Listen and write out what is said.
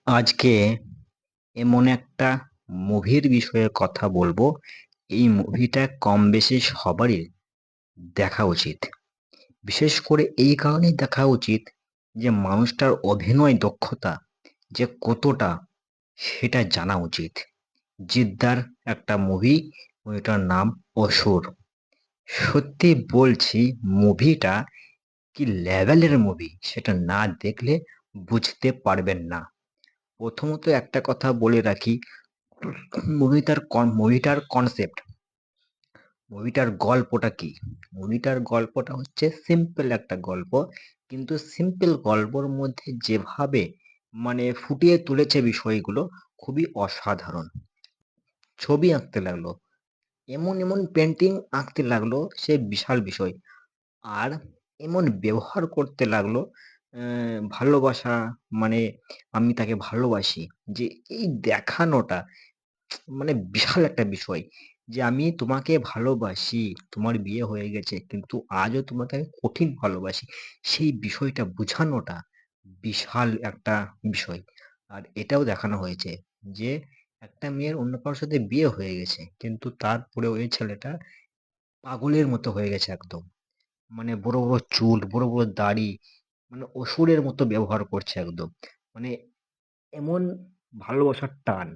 আজকে এমন একটা মুভির বিষয়ে কথা বলবো। এই মুভিটা কম বেশি সবারই দেখা উচিত। বিশেষ করে এই কারণেই দেখা উচিত যে মানুষটার অভিনয় দক্ষতা যে কতটা সেটা জানা উচিত। জিদ্দার একটা মুভিটার নাম অসুর। সত্যি বলছি, মুভিটা কি লেভেলের মুভি সেটা না দেখলে বুঝতে পারবেন না। প্রথমত একটা কথা বলে রাখি, মুভিটার কনসেপ্ট, মুভিটার গল্পটা কি। মুভিটার গল্পটা হচ্ছে সিম্পল একটা গল্প, কিন্তু সিম্পল গল্পর মধ্যে যেভাবে ফুটিয়ে তুলেছে বিষয়গুলো খুবই অসাধারণ। ছবি আঁকতে লাগলো, এমন এমন পেন্টিং আঁকতে লাগলো, সে বিশাল বিষয়। আর এমন ব্যবহার করতে লাগলো, ভালোবাসা, মানে আমি তাকে ভালোবাসি, যে এই দেখানোটা বিশাল একটা বিষয়, যে আমি তোমাকে ভালোবাসি, তোমার বিয়ে হয়ে গেছে কিন্তু আজও তোমাকে আমি কঠিন ভালোবাসি। সেই বিষয়টা বোঝানোটা বিশাল একটা বিষয়। আর এটাও দেখানো হয়েছে যে একটা মেয়ের অন্য কারোর সাথে বিয়ে হয়ে গেছে, কিন্তু তারপরে ওই ছেলেটা পাগলের মতো হয়ে গেছে একদম। বড় বড় চুল, বড় বড় দাড়ি, অসুরের মতো ব্যবহার করছে একদম। মানে এমন ভালোবাসার টান,